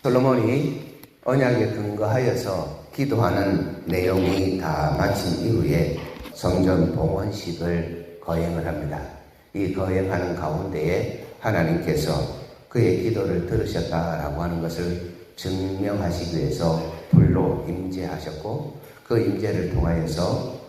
솔로몬이 언약에 근거하여서 기도하는 내용이 다 마친 이후에 성전 봉헌식을 거행을 합니다. 이 거행하는 가운데에 하나님께서 그의 기도를 들으셨다라고 하는 것을 증명하시기 위해서 불로 임재하셨고, 그 임재를 통하여서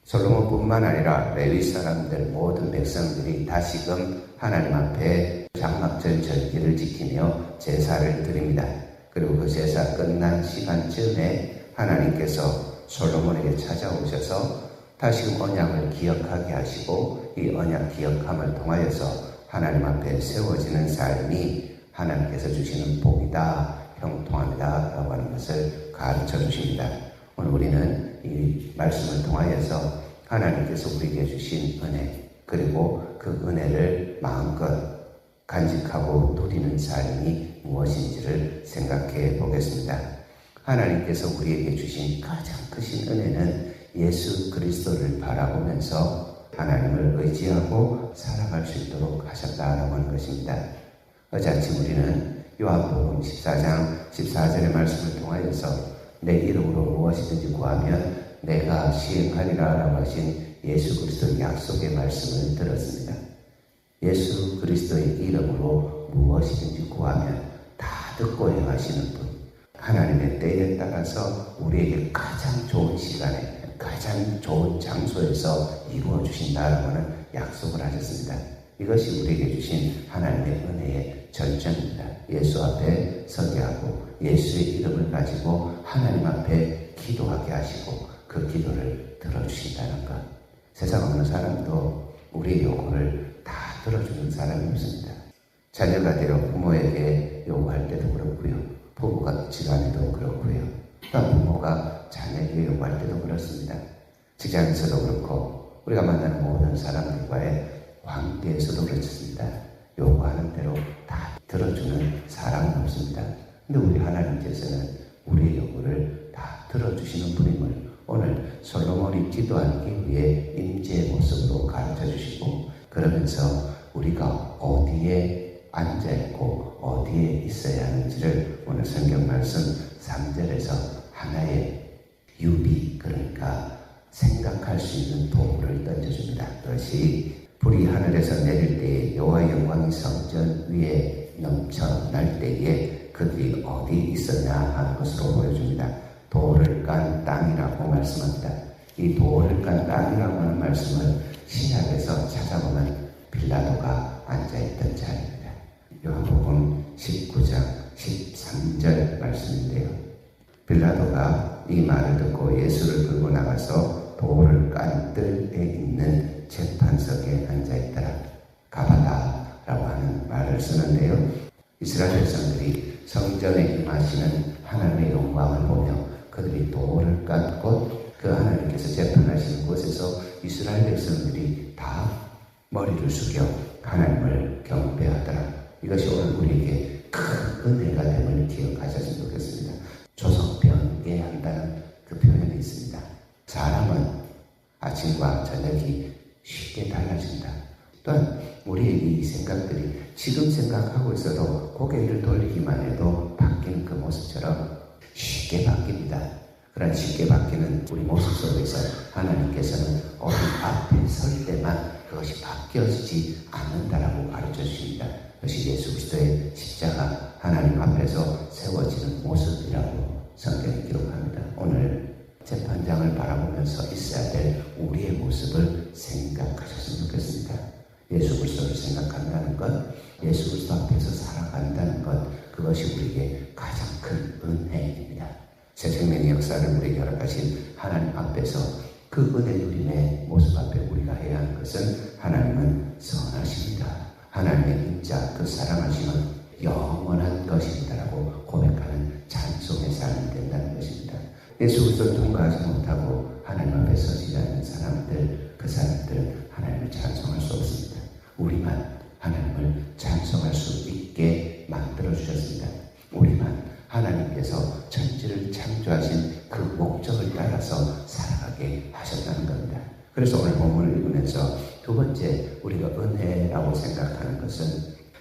솔로몬뿐만 아니라 레위 사람들 모든 백성들이 다시금 하나님 앞에 장막절 절기를 지키며 제사를 드립니다. 그리고 그 제사 끝난 시간쯤에 하나님께서 솔로몬에게 찾아오셔서 다시금 언약을 기억하게 하시고, 이 언약 기억함을 통하여서 하나님 앞에 세워지는 삶이 하나님께서 주시는 복이다, 형통합니다 라고 하는 것을 가르쳐 주십니다. 오늘 우리는 이 말씀을 통하여서 하나님께서 우리에게 주신 은혜, 그리고 그 은혜를 마음껏 간직하고 누리는 삶이 무엇인지를 생각해 보겠습니다. 하나님께서 우리에게 주신 가장 크신 은혜는 예수 그리스도를 바라보면서 하나님을 의지하고 살아갈 수 있도록 하셨다라고 하는 것입니다. 어제 아침 우리는 요한복음 14장 14절의 말씀을 통하여서 내 이름으로 무엇이든지 구하면 내가 시행하리라 라고 하신 예수 그리스도의 약속의 말씀을 들었습니다. 예수 그리스도의 이름으로 무엇이든지 구하면 다 듣고 행하시는 분, 하나님의 때에 따라서 우리에게 가장 좋은 시간에 가장 좋은 장소에서 이루어 주신다라고 하는 약속을 하셨습니다. 이것이 우리에게 주신 하나님의 은혜의 절정입니다. 예수 앞에 서게 하고 예수의 이름을 가지고 하나님 앞에 기도하게 하시고 그 기도를 들어주신다는 것. 세상 어느 사람도 우리의 요구를 다 들어주는 사람이 없습니다. 자녀가 되어 부모에게 요구할 때도 그렇고요, 부부가 지간에도 그렇고요, 또 부모가 자녀에게 요구할 때도 그렇습니다. 직장에서도 그렇고 우리가 만나는 모든 사람들과의 관계에서도 그렇습니다. 요구하는 대로 다 들어주는 사람은 없습니다. 근데 우리 하나님께서는 우리의 요구를 다 들어주시는 분임을 오늘 솔로몬이 기도한 이후에 임재의 모습으로 가르쳐 주시고, 그러면서 우리가 어디에 앉아있고 어디에 있어야 하는지를 오늘 성경 말씀 3절에서 하나의 유비, 그러니까 생각할 수 있는 도구를 던져줍니다. 그것이 불이 하늘에서 내릴 때에 여호와의 영광이 성전 위에 넘쳐날 때에 그들이 어디 있었냐 하는 것으로 보여줍니다. 돌을 깐 땅이라고 말씀합니다. 이 돌을 깐 땅이라고 하는 말씀을 신약에서 찾아보면 빌라도가 앉아있던 자리입니다. 요한복음 19장 13절 말씀인데요. 빌라도가 이 말을 듣고 예수를 끌고 나가서 돌을 깐 뜰에 있는 재판석에 앉아있더라. 가바다라고 하는 말을 쓰는데요. 이스라엘 백성들이 성전에 임하시는 하나님의 영광을 보며 그들이 돌을 깐 곳, 그 하나님께서 재판하시는 곳에서 이스라엘 백성들이 다 머리를 숙여 하나님을 경배하더라. 이것이 오늘 우리에게 큰 은혜가 됨을 기억하셨으면 좋겠습니다. 조석변게 한다는 그 표현이 있습니다. 사람은 아침과 저녁이 쉽게 달라진다. 또한 우리의 이 생각들이 지금 생각하고 있어도 고개를 돌리기만 해도 바뀌는 그 모습처럼 쉽게 바뀝니다. 그런 쉽게 바뀌는 우리 모습 속에서 하나님께서는 어디 앞에 설 때만 그것이 바뀌어지지 않는다라고 가르쳐 주십니다. 그것이 예수 그리스도의 십자가 하나님 앞에서 세워지는 모습이라고 성경이 기록합니다. 오늘 재판장을 바라보면서 있어야 될 우리의 모습을 생각하셨으면 좋겠습니다. 예수 그리스도를 생각한다는 것, 예수 그리스도 앞에서 살아간다는 것, 그것이 우리에게 가장 큰 은혜입니다. 새 생명의 역사를 우리에게 허락하신 하나님 앞에서 그 은혜 누림의 모습 앞에 우리가 해야 하는 것은 하나님은 선하십니다. 하나님의 인자, 그 사랑하심은 영원한 것입니다라고 고백하는 찬송의 삶이 된다는 것입니다. 예수 그리스도를 통과하지 못하고 하나님 앞에 서지 않는 사람들, 그 사람들은 하나님을 찬송할 수 없습니다. 우리만 하나님을 찬송할 수 있게 만들어주셨습니다. 우리만 하나님께서 천지를 창조하신 그 목적을 따라서 살아가게 하셨다는 겁니다. 그래서 오늘 본문을 읽으면서 두 번째 우리가 은혜라고 생각하는 것은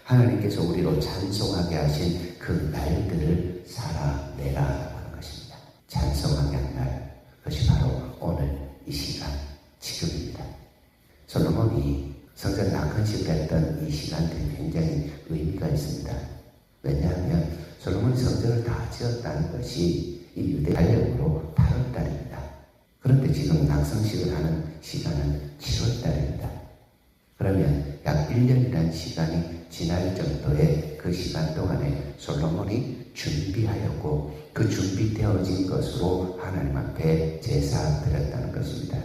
하나님께서 우리로 찬송하게 하신 그 날들을 솔로몬이 성전을 다 지었다는 것이 이 유대 달력으로 8월달입니다. 그런데 지금 낙성식을 하는 시간은 7월달입니다. 그러면 약 1년이라는 시간이 지날 정도의 그 시간 동안에 솔로몬이 준비하였고 그 준비되어진 것으로 하나님 앞에 제사 드렸다는 것입니다.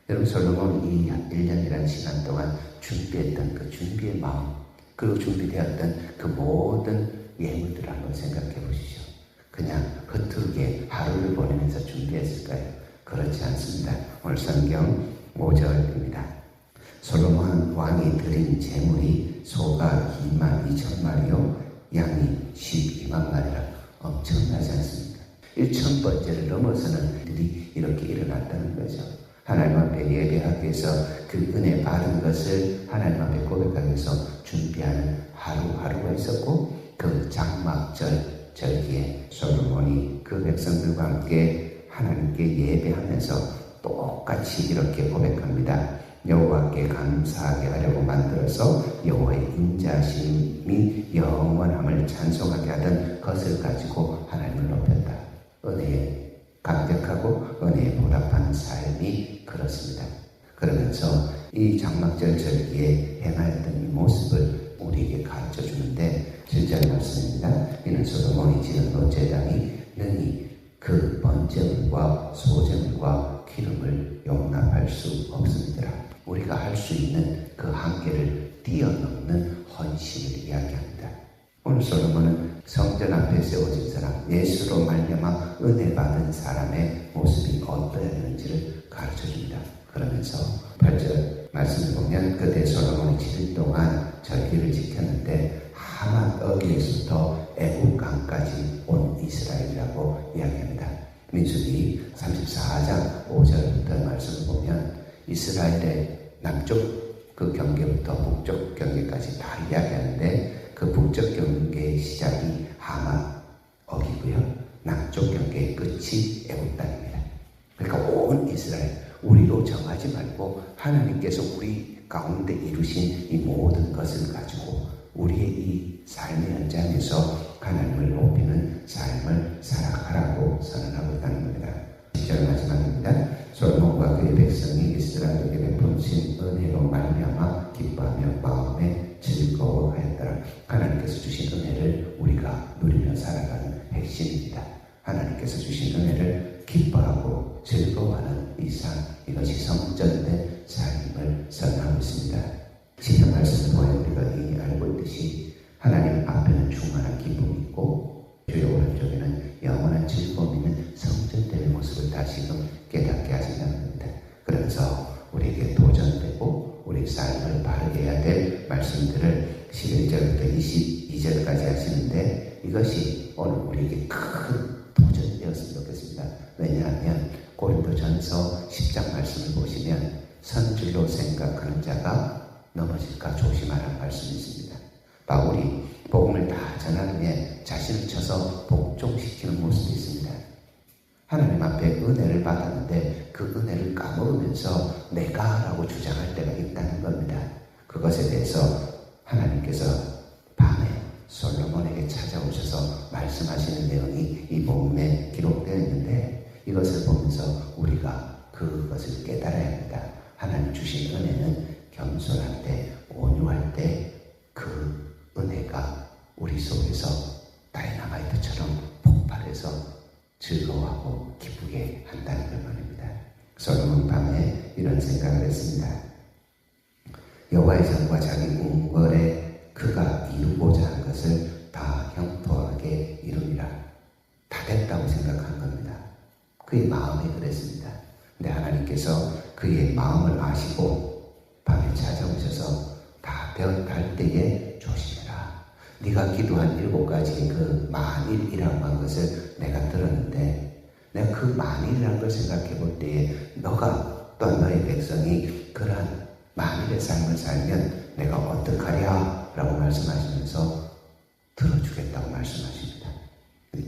여러분, 솔로몬이 이 1년이라는 시간 동안 준비했던 그 준비의 마음, 그리고 준비되었던 그 모든 예물들을 한번 생각해 보시죠. 그냥 흐트르게 하루를 보내면서 준비했을까요? 그렇지 않습니다. 오늘 성경 5절입니다. 솔로몬 왕이 드린 제물이 소가 22,000마리요 양이 12만 마리라. 엄청나지 않습니까? 1,000번째를 넘어서는 일이 이렇게 일어났다는 거죠. 하나님 앞에 예배하기 위해서 그 은혜 받은 것을 하나님 앞에 고백하기 위해서 준비하는 하루하루가 있었고, 그 장막절 절기에 솔로몬이 그 백성들과 함께 하나님께 예배하면서 똑같이 이렇게 고백합니다. 여호와께 감사하게 하려고 만들어서 여호와의 인자심이 영원함을 찬송하게 하던 것을 가지고 하나님을 높였다. 은혜에 감격하고 은혜에 보답하는 삶이 그렇습니다. 그러면서 이 장막절 절기에 행하였던 이 모습을 우리에게 가르쳐 주는데 7절 말씀입니다. 이는 솔로몬이 지은 노제단이 능히 그 번제물과 소제물과 기름을 용납할 수 없습니다. 우리가 할 수 있는 그 한계를 뛰어넘는 헌신을 이야기합니다. 오늘 솔로몬은 성전 앞에 세워진 사람, 예수로 말미암아 은혜 받은 사람의 모습이 어떠해야 되는지를 가르쳐줍니다. 그러면서 8절 말씀을 보면 그때 솔로몬이 7일 동안 절기를 지켰는데 하맛 어귀에서부터 애국강까지 온 이스라엘이라고 이야기합니다. 민수기 34장 5절부터 말씀을 보면 이스라엘의 남쪽 그 경계부터 북쪽 경계까지 다 이야기하는데 그 북쪽 경계의 시작이 하맛 어귀고요. 남쪽 경계의 끝이 애굽 땅입니다. 그러니까 온 이스라엘, 우리로 정하지 말고 하나님께서 우리 가운데 이루신 이 모든 것을 가지고 우리의 이 삶의 현장에서 하나님을 높이는 삶을 살아가라고 선언하고 있다는 겁니다. 10절 마지막입니다. 솔로몬과 그의 백성이 이스라엘에게 베푼신 은혜로 말미암아 기뻐하며 마음에 즐거워하였더라. 하나님께서 주신 은혜를 우리가 누리며 살아가는 핵심입니다. 하나님께서 주신 은혜를 기뻐하고 즐거워하는 이 삶, 이것이 성전된 삶을 선언하고 있습니다. 지금 말씀을 보여 우리가 이미 알고 있듯이 하나님 앞에는 충만한 기쁨이 있고 주의 오른쪽에는 영원한 즐거움이 있는 성전될 모습을 다시금 깨닫게 하신다는 겁니다. 그러면서 우리에게 도전되고 우리 삶을 바르게 해야 될 말씀들을 11절부터 22절까지 하시는데 이것이 오늘 우리에게 큰 도전이 되었으면 좋겠습니다. 왜냐하면 고린도전서 10장 말씀을 보시면 선줄로 생각하는 자가 넘어질까 조심하라는 말씀이 있습니다. 바울이 복음을 다 전하기 위해 자신을 쳐서 복종시키는 모습이 있습니다. 하나님 앞에 은혜를 받았는데 그 은혜를 까먹으면서 내가라고 주장할 때가 있다는 겁니다. 그것에 대해서 하나님께서 밤에 솔로몬에게 찾아오셔서 말씀하시는 내용이 이 복음에 기록되어 있는데 이것을 보면서 우리가 그것을 깨달아야 합니다. 하나님 주신 은혜는 겸손할 때, 온유할 때 그 은혜가 우리 속에서 다이너마이트처럼 폭발해서 즐거워하고 기쁘게 한다는 걸 말입니다. 솔로몬 밤에 이런 생각을 했습니다. 여호와의 전과 자기 궁궐에 그가 이루고자 한 것을 다 형통하게 이루리라. 다 됐다고 생각한 겁니다. 그의 마음이 그랬습니다. 근데 하나님께서 그의 마음을 아시고 밤에 찾아오셔서 다 되었다 때에 조심해라. 네가 기도한 7가지 그 만일이라고 한 것을 내가 들었는데 내가 그 만일이라는 걸 생각해 볼 때에 너가 또한 너의 백성이 그러한 만일의 삶을 살면 내가 어떡하랴 라고 말씀하시면서 들어주겠다고 말씀하십니다.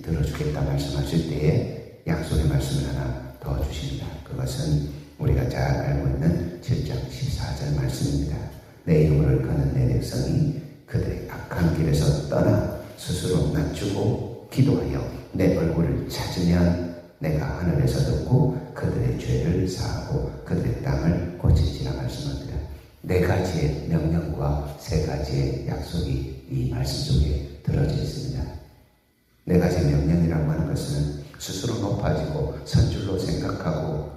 들어주겠다 말씀하실 때에 약속의 말씀을 하나 더 주십니다. 그것은 우리가 잘 알고 있는 7장 14절 말씀입니다. 내 이름을 거는 내 백성이 그들의 악한 길에서 떠나 스스로 낮추고 기도하여 내 얼굴을 찾으면 내가 하늘에서 듣고 그들의 죄를 사하고 그들의 땅을 고칠지라 말씀합니다. 네 가지의 명령과 세 가지의 약속이 이 말씀 속에 들어져 있습니다. 네 가지의 명령이라고 하는 것은 스스로 높아지고 선줄로 생각하고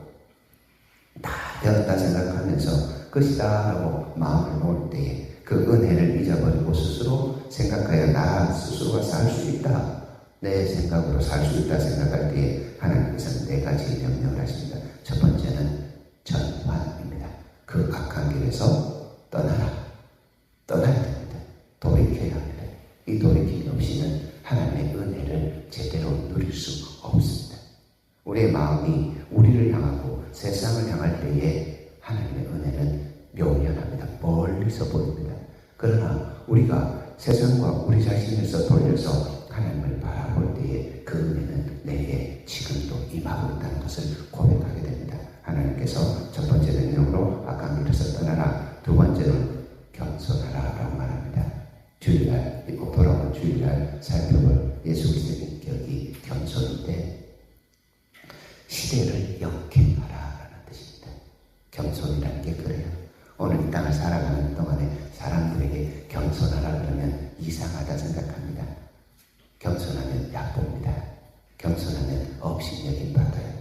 다 되었다 생각하면서 것이다 라고 마음을 놓을 때에 그 은혜를 잊어버리고 스스로 생각하여 나 스스로가 살 수 있다, 내 생각으로 살 수 있다 생각할 때에 하나님께서는 네 가지의 명령을 하십니다. 첫 번째는 전환입니다. 그 악한 길에서 떠나라. 떠나야 됩니다. 돌이켜야 합니다. 이 돌이킴이 없이는 하나님의 은혜를 제대로 누릴 수 없습니다. 우리의 마음이 우리를 향하고 세상을 향할 때에 하나님의 은혜는 묘연합니다. 멀리서 보입니다. 그러나 우리가 세상과 우리 자신에서 돌려서 하나님을 바라볼 때에 그 은혜는 내게 지금도 임하고 있다는 것을 고백하게 됩니다. 하나님께서 첫 번째 명령으로 악한 길에서 떠나라, 두 번째는 겸손하라 라고 말합니다. 주일날, 꼭 돌아온 주일날 살펴볼 예수 그리스도의 인격이 겸손인데 시대를 역행하라 라는 뜻입니다. 겸손이라는 게 그래요. 오늘 이 땅을 살아가는 동안에 사람들에게 겸손하라 그러면 이상하다 생각합니다. 겸손하면 약봅니다. 겸손하면 업신여김 받아요.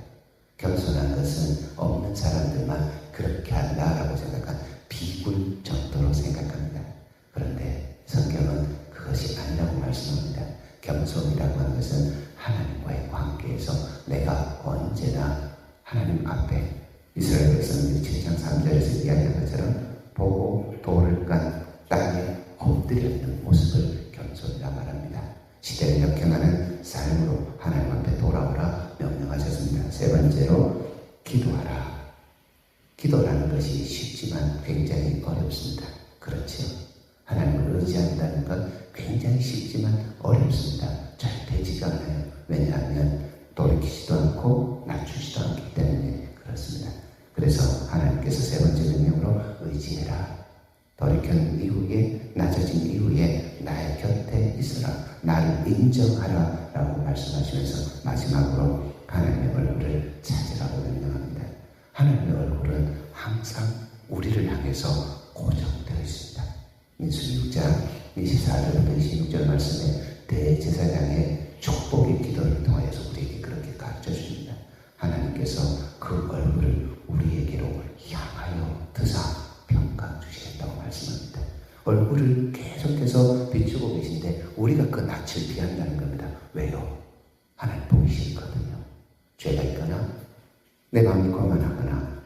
겸손한 것은 없는 사람들만 그렇게 한다라고 생각한 비굴 정도로 생각합니다. 그런데 성경은 그것이 아니라고 말씀합니다. 겸손이라고 하는 것은 하나님과의 관계에서 내가 언제나 하나님 앞에 이스라엘 백성들이 7장 3절에서 이야기한 것처럼 보고 돌을 깐 땅에 엎드려 있는 모습을 겸손이라 말합니다. 시대를 역행하는 삶으로 하나님 앞에 돌아오라 명령하셨습니다. 세 번째로 기도하라. 기도라는 것이 쉽지만 굉장히 어렵습니다. 그렇죠? 하나님을 의지한다는 건 굉장히 쉽지만 어렵습니다. 잘 되지가 않아요. 왜냐하면 돌이키지도 않고 낮추지도 않기 때문에 그렇습니다. 그래서 하나님께서 세 번째 명령으로 의지해라. 돌이킨 이후에, 낮아진 이후에 나의 곁에 있으라. 나를 인정하라 라고 말씀하시면서 마지막으로 하나님의 얼굴을 찾으라고 명령합니다. 하나님의 얼굴은 항상 우리를 향해서 고정되어 있습니다. 민수기 6장 24절부터 26절 말씀에 대제사장의 축복의 기도를 통하여서 우리에게 그렇게 가르쳐 줍니다. 하나님께서 그 얼굴을 우리에게로 향하여 드사 평강 주시겠다고 말씀합니다. 얼굴을 계속해서 비추고 계신데 우리가 그 낯을 피한다는 겁니다. 왜요? 하나님 보기 싫거든요. 죄가 있거나 내 마음이 거만하거나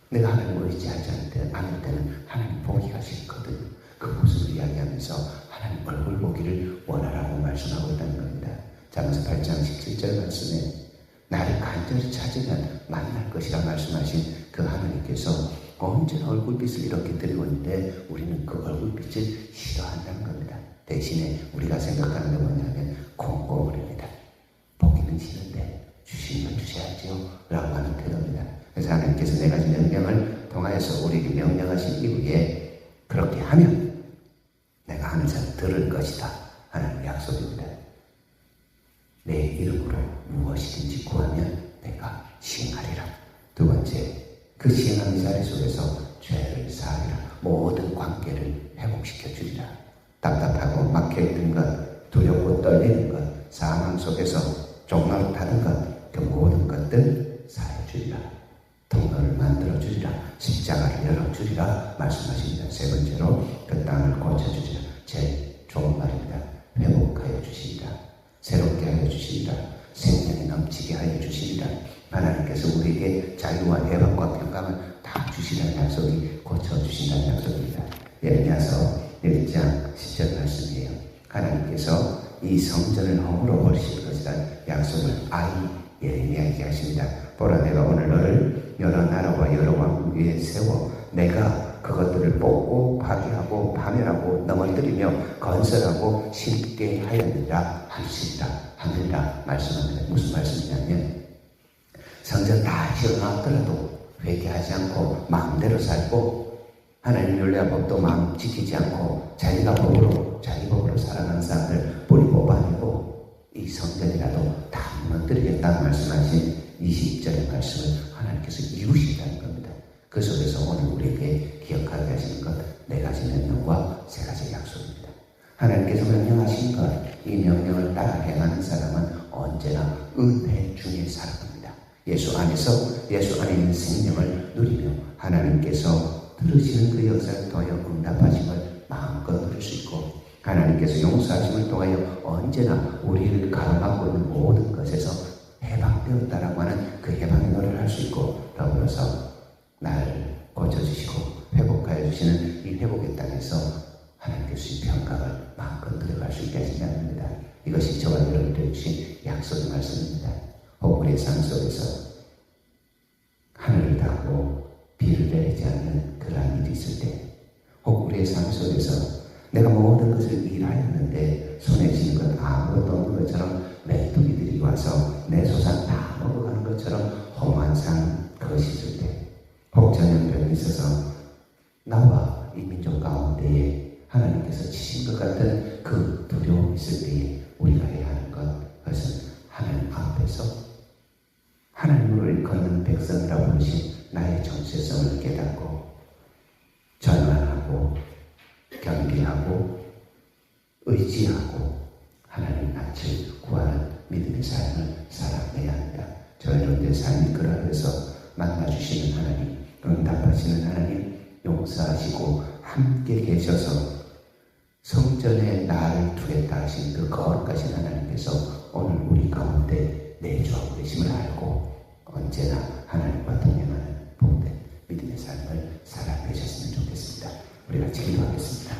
내가 하나님을 의지하지 않을 때는 하나님 보기가 싫거든요. 그 모습을 이야기하면서 하나님 얼굴 보기를 원하라고 말씀하고 있다는 겁니다. 잠언서 8장 17절 말씀에 나를 간절히 찾으면 만날 것이라 말씀하신 그 하나님께서 언제나 얼굴빛을 이렇게 드리고 있는데 우리는 그 얼굴빛을 싫어한다는 겁니다. 대신에 우리가 생각하는 게 뭐냐면 공고물입니다. 보기는 싫은데 주시면 주셔야지요 라고 하는 태도입니다. 그래서 하나님께서 네 가지 명령을 통하여서 우리에게 명령하신 이후에 그렇게 하면 내가 하늘에서 들을 것이다 하는 약속입니다. 내 이름으로 무엇이든지 구하면 내가 시행하리라. 두 번째, 그 시행하는 자리 속에서 죄를 사하리라. 모든 관계를 회복시켜 주리라. 답답하고 막혀있던 것, 두렵고 떨리는 것, 사망 속에서 종노릇하는 것, 그 모든 것들 사해 주리라. 통로를 만들어 주리라. 십자가를 열어 주리라 말씀하십니다. 세 번째로 그 땅을 고쳐주리라. 제일 좋은 말입니다. 회복하여 주시리라. 새롭게 하여 주시리라. 생명이 넘치게 하여 주시리라. 하나님께서 우리에게 자유와 해방과 평강을 다 주시라는 약속이 고쳐주신다는 약속입니다. 예레미야서 1장 10절 말씀이에요. 하나님께서 이 성전을 허물어 버리실 것이라는 약속을 아이 예레미야에게 하십니다. 보라, 내가 오늘 너를 여러 나라와 여러 왕국 위에 세워 내가 그것들을 뽑고 파괴하고 파멸하고 넘어뜨리며 건설하고 심게 하였느니라 하느니라 말씀합니다. 무슨 말씀이냐면 성전 다 지어놨더라도 회개하지 않고 마음대로 살고 하나님 율례와 법도 마음 지키지 않고 자기 법으로 살아가는 사람들 뿌리 뽑아내고 이 이 성전이라도 다 무너뜨리겠다고 말씀하신 20절의 말씀을 하나님께서 이루신다는 겁니다. 그 속에서 오늘 우리에게 기억하게 하시는 것, 4가지 명령과 3가지 약속입니다. 하나님께서 명령하신 것, 이 명령을 따라 행하는 사람은 언제나 은혜 중에 살아갑니다. 예수 안에서, 예수 안에 있는 생명을 누리며 하나님께서 들으시는 그 역사를 통하여 응답하심을 마음껏 누릴 수 있고, 하나님께서 용서하심을 통하여 언제나 우리를 가로막고 있는 모든 것에서 해방되었다라고 하는 그 해방의 노래를 할 수 있고, 더불어서 날 고쳐주시고 회복하여 주시는 이 회복의 땅에서 하나님께서 평강을 마음껏 누려갈 수 있게 하시면 합니다. 이것이 저와 여러분들에게 주신 약속의 말씀입니다. 혹 우리의 삶 속에서 하늘을 닫고 비를 내리지 않는 그러한 일이 있을 때, 혹 우리의 삶 속에서 내가 모든 것을 일하였는데 손에 쥐는 건 아무것도 없는 것처럼 메뚜기들이 와서 내 소산 다 먹어가는 것처럼 험한 삶 그것이 있을 때, 혹 전염병이 있어서 나와 이 민족 가운데에 하나님께서 치신 것 같은 그 두려움이 있을 때에 우리가 해야 하는 것은 하나님 앞에서 하나님을 걷는 백성이라고 부르신 나의 정체성을 깨닫고 전환하고 경계하고 의지하고 하나님 낯을 구하는 믿음의 삶을 살아내야 합니다. 저희들의 삶이 그러해서 만나주시는 하나님, 응답하시는 하나님, 용서하시고 함께 계셔서 성전에 나를 두겠다 하신 그 거룩하신 하나님께서 오늘 우리 가운데 내주하고 계심을 알고 언제나 하나님과 동행하는 복된 믿음의 삶을 살아내셨으면 좋겠습니다. 우리 같이 기도하겠습니다.